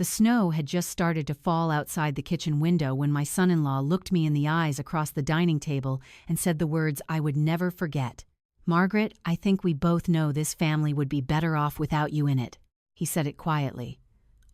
The snow had just started to fall outside the kitchen window when my son-in-law looked me in the eyes across the dining table and said the words I would never forget. "Margaret, I think we both know this family would be better off without you in it." He said it quietly,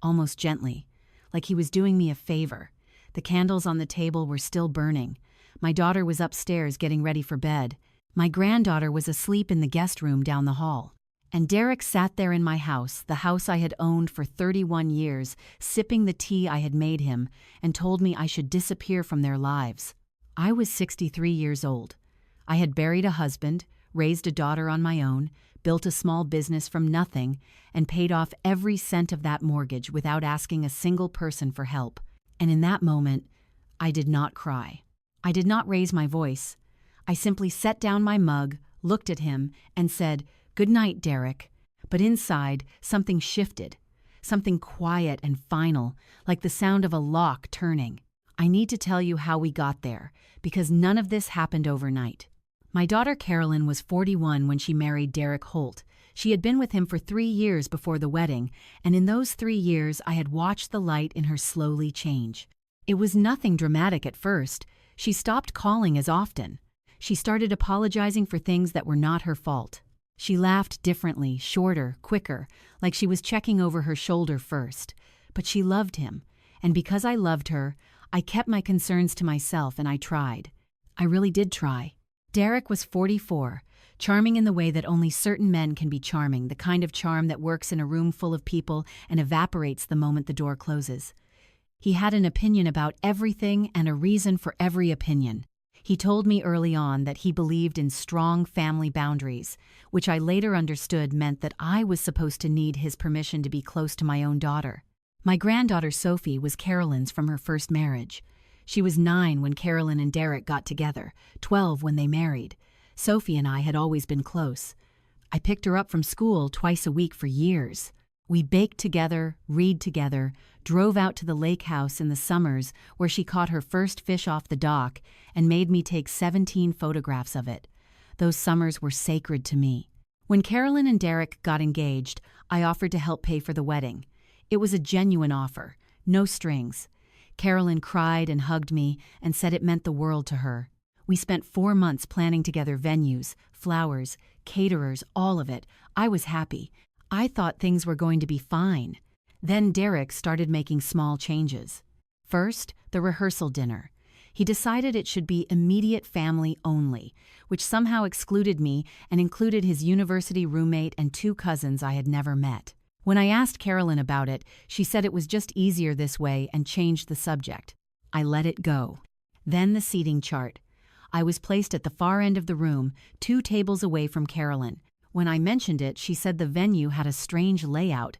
almost gently, like he was doing me a favor. The candles on the table were still burning. My daughter was upstairs getting ready for bed. My granddaughter was asleep in the guest room down the hall. And Derek sat there in my house, the house I had owned for 31 years, sipping the tea I had made him, and told me I should disappear from their lives. I was 63 years old. I had buried a husband, raised a daughter on my own, built a small business from nothing, and paid off every cent of that mortgage without asking a single person for help. And in that moment, I did not cry. I did not raise my voice. I simply set down my mug, looked at him, and said, "Good night, Derek." But inside, something shifted. Something quiet and final, like the sound of a lock turning. I need to tell you how we got there, because none of this happened overnight. My daughter Carolyn was 41 when she married Derek Holt. She had been with him for 3 years before the wedding, and in those 3 years I had watched the light in her slowly change. It was nothing dramatic at first. She stopped calling as often. She started apologizing for things that were not her fault. She laughed differently, shorter, quicker, like she was checking over her shoulder first. But she loved him, and because I loved her, I kept my concerns to myself and I tried. I really did try. Derek was 44, charming in the way that only certain men can be charming, the kind of charm that works in a room full of people and evaporates the moment the door closes. He had an opinion about everything and a reason for every opinion. He told me early on that he believed in strong family boundaries, which I later understood meant that I was supposed to need his permission to be close to my own daughter. My granddaughter Sophie was Carolyn's from her first marriage. She was 9 when Carolyn and Derek got together, 12 when they married. Sophie and I had always been close. I picked her up from school twice a week for years. We baked together, read together, drove out to the lakehouse in the summers where she caught her first fish off the dock and made me take 17 photographs of it. Those summers were sacred to me. When Carolyn and Derek got engaged, I offered to help pay for the wedding. It was a genuine offer, no strings. Carolyn cried and hugged me and said it meant the world to her. We spent 4 months planning together venues, flowers, caterers, all of it. I was happy. I thought things were going to be fine. Then Derek started making small changes. First, the rehearsal dinner. He decided it should be immediate family only, which somehow excluded me and included his university roommate and 2 cousins I had never met. When I asked Carolyn about it, she said it was just easier this way and changed the subject. I let it go. Then the seating chart. I was placed at the far end of the room, 2 tables away from Carolyn. When I mentioned it, she said the venue had a strange layout.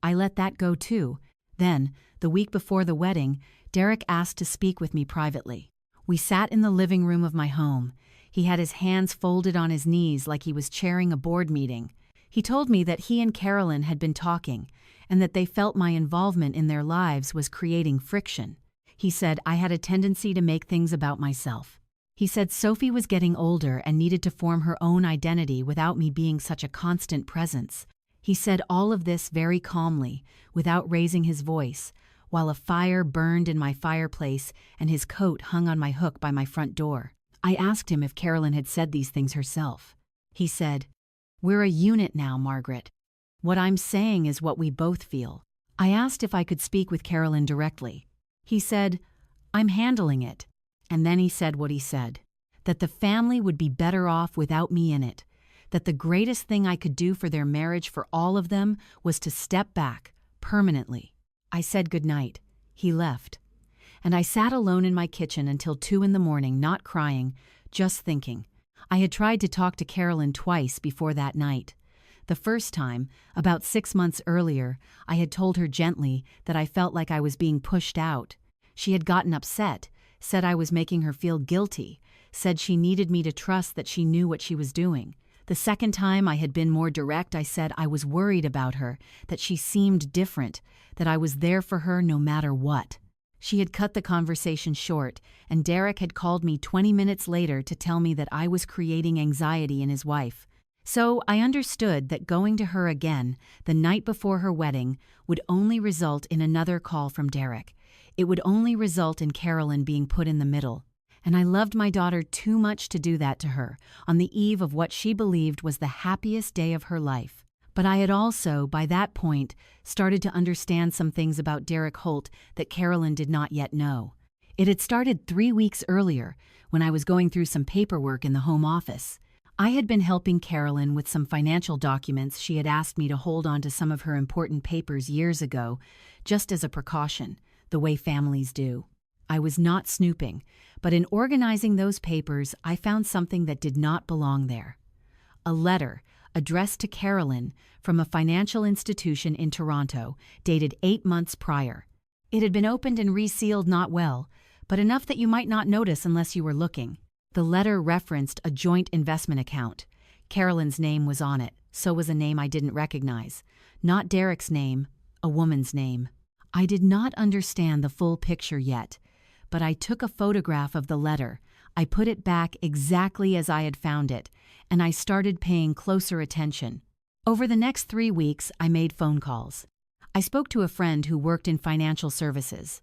I let that go too. Then, the week before the wedding, Derek asked to speak with me privately. We sat in the living room of my home. He had his hands folded on his knees like he was chairing a board meeting. He told me that he and Carolyn had been talking, and that they felt my involvement in their lives was creating friction. He said I had a tendency to make things about myself. He said Sophie was getting older and needed to form her own identity without me being such a constant presence. He said all of this very calmly, without raising his voice, while a fire burned in my fireplace and his coat hung on my hook by my front door. I asked him if Carolyn had said these things herself. He said, "We're a unit now, Margaret. What I'm saying is what we both feel." I asked if I could speak with Carolyn directly. He said, "I'm handling it." And then he said what he said, that the family would be better off without me in it, that the greatest thing I could do for their marriage for all of them was to step back, permanently. I said goodnight. He left. And I sat alone in my kitchen until 2 in the morning, not crying, just thinking. I had tried to talk to Carolyn twice before that night. The first time, about 6 months earlier, I had told her gently that I felt like I was being pushed out. She had gotten upset, said I was making her feel guilty, said she needed me to trust that she knew what she was doing. The second time I had been more direct, I said I was worried about her, that she seemed different, that I was there for her no matter what. She had cut the conversation short, and Derek had called me 20 minutes later to tell me that I was creating anxiety in his wife. So I understood that going to her again, the night before her wedding, would only result in another call from Derek. It would only result in Carolyn being put in the middle. And I loved my daughter too much to do that to her, on the eve of what she believed was the happiest day of her life. But I had also, by that point, started to understand some things about Derek Holt that Carolyn did not yet know. It had started 3 weeks earlier, when I was going through some paperwork in the home office. I had been helping Carolyn with some financial documents she had asked me to hold on to some of her important papers years ago, just as a precaution, the way families do. I was not snooping, but in organizing those papers, I found something that did not belong there. A letter, addressed to Carolyn, from a financial institution in Toronto, dated 8 months prior. It had been opened and resealed not well, but enough that you might not notice unless you were looking. The letter referenced a joint investment account. Carolyn's name was on it, so was a name I didn't recognize. Not Derek's name, a woman's name. I did not understand the full picture yet, but I took a photograph of the letter. I put it back exactly as I had found it, and I started paying closer attention. Over the next 3 weeks, I made phone calls. I spoke to a friend who worked in financial services.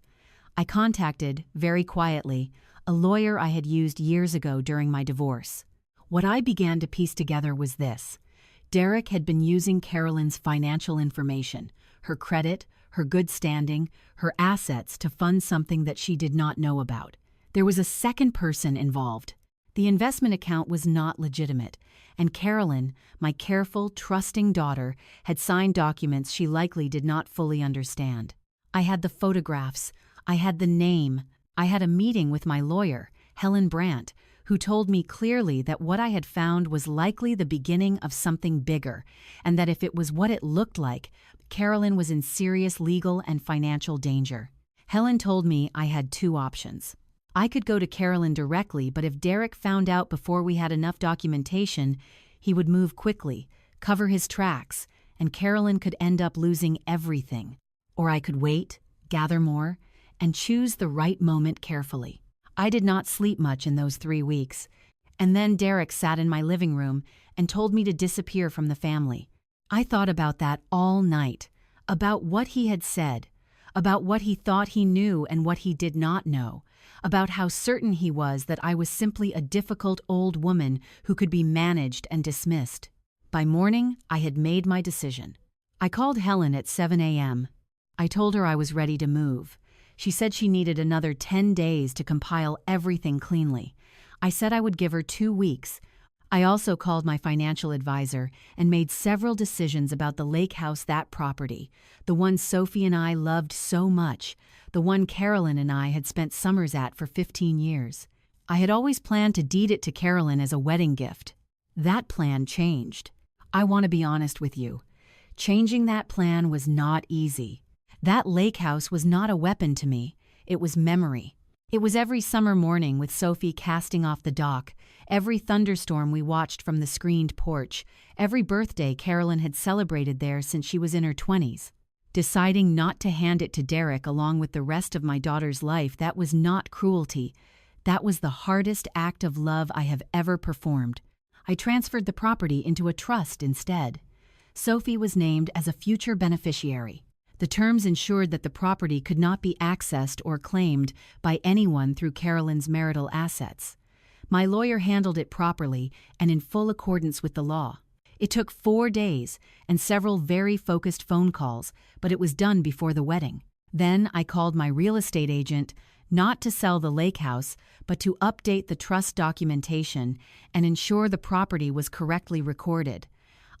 I contacted, very quietly, a lawyer I had used years ago during my divorce. What I began to piece together was this. Derek had been using Carolyn's financial information, her credit, her good standing, her assets to fund something that she did not know about. There was a second person involved. The investment account was not legitimate, and Carolyn, my careful, trusting daughter, had signed documents she likely did not fully understand. I had the photographs, I had the name, I had a meeting with my lawyer, Helen Brandt, who told me clearly that what I had found was likely the beginning of something bigger, and that if it was what it looked like, Carolyn was in serious legal and financial danger. Helen told me I had 2 options. I could go to Carolyn directly, but if Derek found out before we had enough documentation, he would move quickly, cover his tracks, and Carolyn could end up losing everything. Or I could wait, gather more, and choose the right moment carefully. I did not sleep much in those 3 weeks, and then Derek sat in my living room and told me to disappear from the family. I thought about that all night, about what he had said, about what he thought he knew and what he did not know, about how certain he was that I was simply a difficult old woman who could be managed and dismissed. By morning, I had made my decision. I called Helen at 7 a.m. I told her I was ready to move. She said she needed another 10 days to compile everything cleanly. I said I would give her 2 weeks. I also called my financial advisor and made several decisions about the lakehouse, that property, the one Sophie and I loved so much, the one Carolyn and I had spent summers at for 15 years. I had always planned to deed it to Carolyn as a wedding gift. That plan changed. I want to be honest with you. Changing that plan was not easy. That lakehouse was not a weapon to me. It was memory. It was every summer morning with Sophie casting off the dock, every thunderstorm we watched from the screened porch, every birthday Carolyn had celebrated there since she was in her 20s. Deciding not to hand it to Derek along with the rest of my daughter's life, that was not cruelty. That was the hardest act of love I have ever performed. I transferred the property into a trust instead. Sophie was named as a future beneficiary. The terms ensured that the property could not be accessed or claimed by anyone through Carolyn's marital assets. My lawyer handled it properly and in full accordance with the law. It took 4 days and several very focused phone calls, but it was done before the wedding. Then I called my real estate agent, not to sell the lakehouse, but to update the trust documentation and ensure the property was correctly recorded.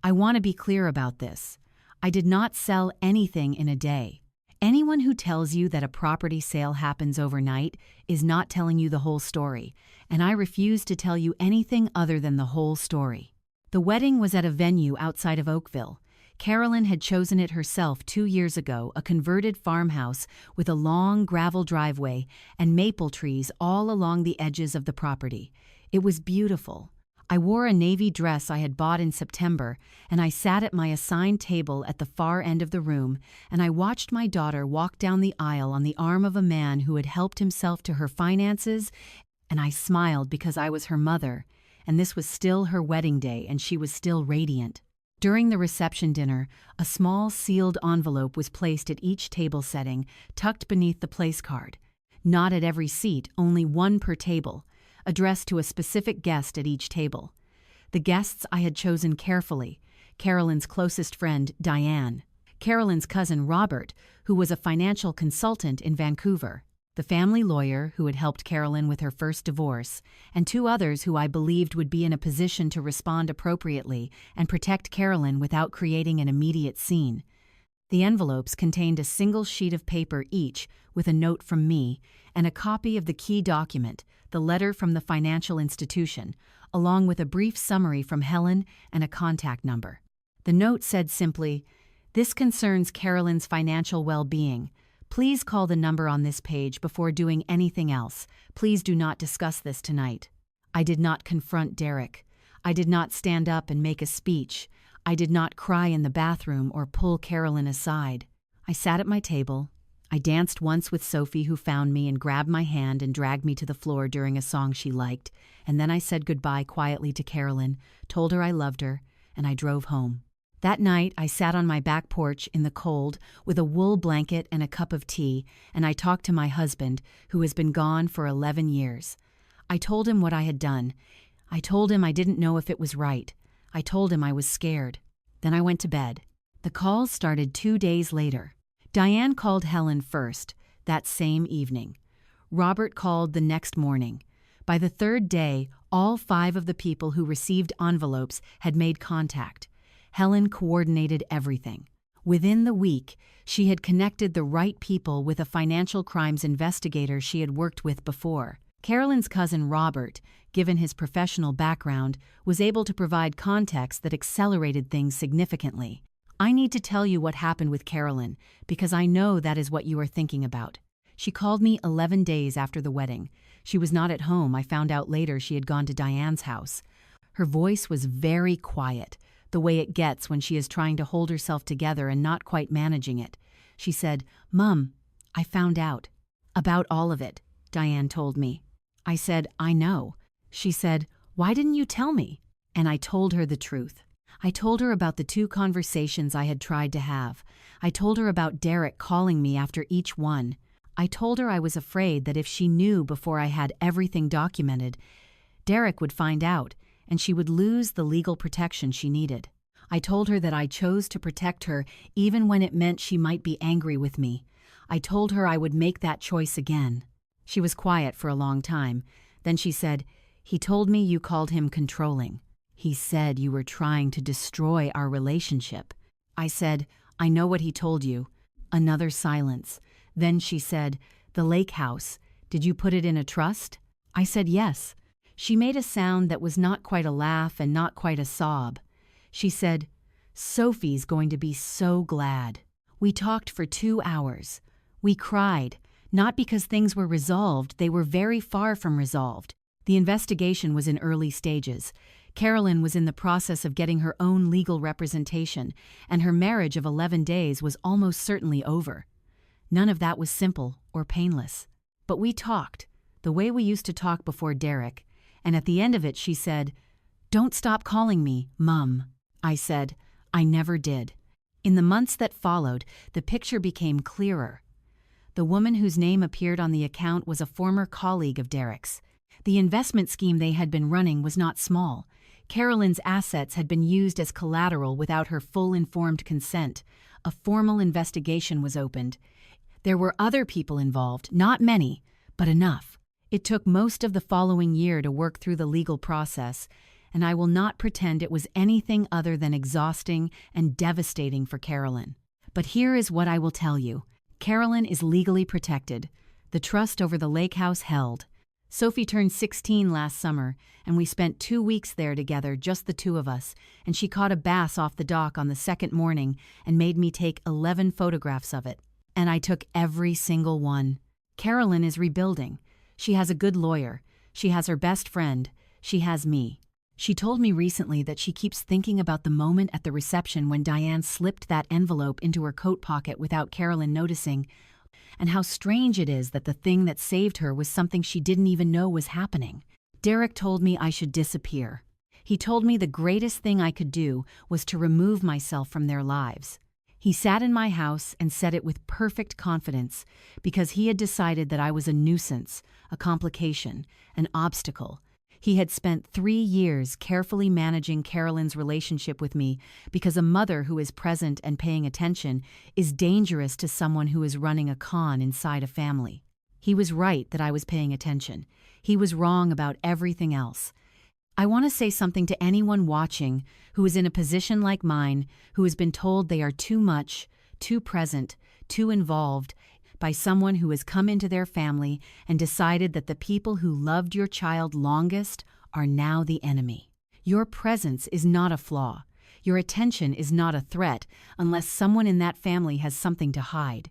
I want to be clear about this. I did not sell anything in a day. Anyone who tells you that a property sale happens overnight is not telling you the whole story, and I refuse to tell you anything other than the whole story. The wedding was at a venue outside of Oakville. Carolyn had chosen it herself 2 years ago, a converted farmhouse with a long gravel driveway and maple trees all along the edges of the property. It was beautiful. I wore a navy dress I had bought in September, and I sat at my assigned table at the far end of the room, and I watched my daughter walk down the aisle on the arm of a man who had helped himself to her finances, and I smiled because I was her mother, and this was still her wedding day, and she was still radiant. During the reception dinner, a small sealed envelope was placed at each table setting, tucked beneath the place card. Not at every seat, only one per table, addressed to a specific guest at each table. The guests I had chosen carefully: Carolyn's closest friend, Diane; Carolyn's cousin, Robert, who was a financial consultant in Vancouver; the family lawyer who had helped Carolyn with her first divorce; and two others who I believed would be in a position to respond appropriately and protect Carolyn without creating an immediate scene. The envelopes contained a single sheet of paper each, with a note from me, and a copy of the key document, the letter from the financial institution, along with a brief summary from Helen and a contact number. The note said simply, "This concerns Carolyn's financial well-being. Please call the number on this page before doing anything else. Please do not discuss this tonight." I did not confront Derek. I did not stand up and make a speech. I did not cry in the bathroom or pull Carolyn aside. I sat at my table. I danced once with Sophie, who found me and grabbed my hand and dragged me to the floor during a song she liked, and then I said goodbye quietly to Carolyn, told her I loved her, and I drove home. That night, I sat on my back porch in the cold with a wool blanket and a cup of tea, and I talked to my husband, who has been gone for 11 years. I told him what I had done. I told him I didn't know if it was right. I told him I was scared. Then I went to bed. The calls started 2 days later. Diane called Helen first, that same evening. Robert called the next morning. By the third day, all 5 of the people who received envelopes had made contact. Helen coordinated everything. Within the week, she had connected the right people with a financial crimes investigator she had worked with before. Carolyn's cousin Robert, given his professional background, was able to provide context that accelerated things significantly. I need to tell you what happened with Carolyn, because I know that is what you are thinking about. She called me 11 days after the wedding. She was not at home. I found out later she had gone to Diane's house. Her voice was very quiet, the way it gets when she is trying to hold herself together and not quite managing it. She said, "Mom, I found out." "About all of it," Diane told me. I said, "I know." She said, "Why didn't you tell me?" And I told her the truth. I told her about the 2 conversations I had tried to have. I told her about Derek calling me after each one. I told her I was afraid that if she knew before I had everything documented, Derek would find out, and she would lose the legal protection she needed. I told her that I chose to protect her even when it meant she might be angry with me. I told her I would make that choice again. She was quiet for a long time. Then she said, "He told me you called him controlling. He said you were trying to destroy our relationship." I said, "I know what he told you." Another silence. Then she said, "The lakehouse. Did you put it in a trust?" I said yes. She made a sound that was not quite a laugh and not quite a sob. She said, "Sophie's going to be so glad." We talked for 2 hours. We cried, not because things were resolved. They were very far from resolved. The investigation was in early stages. Carolyn was in the process of getting her own legal representation, and her marriage of 11 days was almost certainly over. None of that was simple or painless. But we talked, the way we used to talk before Derek, and at the end of it she said, "Don't stop calling me, Mum." I said, "I never did." In the months that followed, the picture became clearer. The woman whose name appeared on the account was a former colleague of Derek's. The investment scheme they had been running was not small. Carolyn's assets had been used as collateral without her full informed consent. A formal investigation was opened. There were other people involved, not many, but enough. It took most of the following year to work through the legal process, and I will not pretend it was anything other than exhausting and devastating for Carolyn. But here is what I will tell you. Carolyn is legally protected. The trust over the lakehouse held. Sophie turned 16 last summer, and we spent 2 weeks there together, just the 2 of us, and she caught a bass off the dock on the second morning and made me take 11 photographs of it. And I took every single one. Carolyn is rebuilding. She has a good lawyer. She has her best friend. She has me. She told me recently that she keeps thinking about the moment at the reception when Diane slipped that envelope into her coat pocket without Carolyn noticing, and how strange it is that the thing that saved her was something she didn't even know was happening. Derek told me I should disappear. He told me the greatest thing I could do was to remove myself from their lives. He sat in my house and said it with perfect confidence because he had decided that I was a nuisance, a complication, an obstacle. He had spent 3 years carefully managing Carolyn's relationship with me because a mother who is present and paying attention is dangerous to someone who is running a con inside a family. He was right that I was paying attention. He was wrong about everything else. I want to say something to anyone watching who is in a position like mine, who has been told they are too much, too present, too involved by someone who has come into their family and decided that the people who loved your child longest are now the enemy. Your presence is not a flaw. Your attention is not a threat unless someone in that family has something to hide.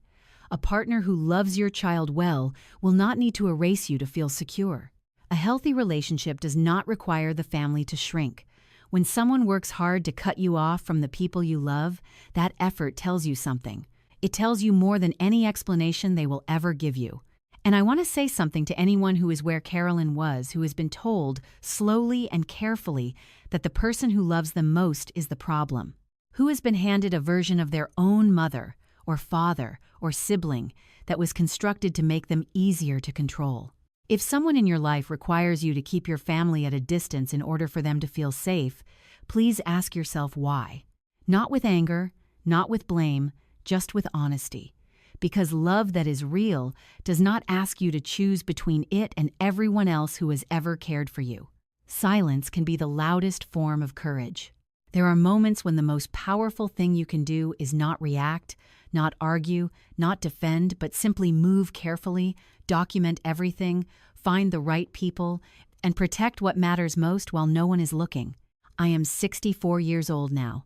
A partner who loves your child well will not need to erase you to feel secure. A healthy relationship does not require the family to shrink. When someone works hard to cut you off from the people you love, that effort tells you something. It tells you more than any explanation they will ever give you. And I want to say something to anyone who is where Carolyn was, who has been told, slowly and carefully, that the person who loves them most is the problem. Who has been handed a version of their own mother, or father, or sibling that was constructed to make them easier to control. If someone in your life requires you to keep your family at a distance in order for them to feel safe, please ask yourself why. Not with anger, not with blame, just with honesty. Because love that is real does not ask you to choose between it and everyone else who has ever cared for you. Silence can be the loudest form of courage. There are moments when the most powerful thing you can do is not react, not argue, not defend, but simply move carefully, document everything, find the right people, and protect what matters most while no one is looking. I am 64 years old now.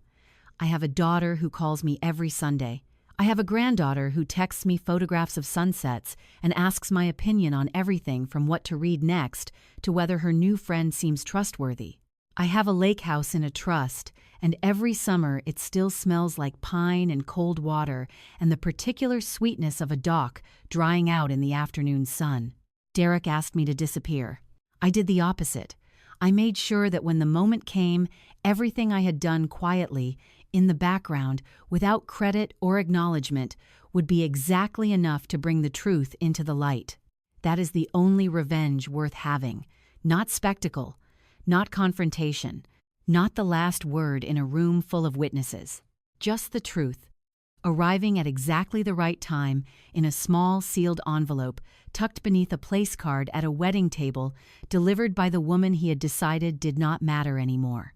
I have a daughter who calls me every Sunday. I have a granddaughter who texts me photographs of sunsets and asks my opinion on everything from what to read next to whether her new friend seems trustworthy. I have a lake house in a trust, and every summer it still smells like pine and cold water and the particular sweetness of a dock drying out in the afternoon sun. Derek asked me to disappear. I did the opposite. I made sure that when the moment came, everything I had done quietly, in the background, without credit or acknowledgement, would be exactly enough to bring the truth into the light. That is the only revenge worth having. Not spectacle, not confrontation, not the last word in a room full of witnesses. Just the truth. Arriving at exactly the right time in a small sealed envelope tucked beneath a place card at a wedding table delivered by the woman he had decided did not matter anymore.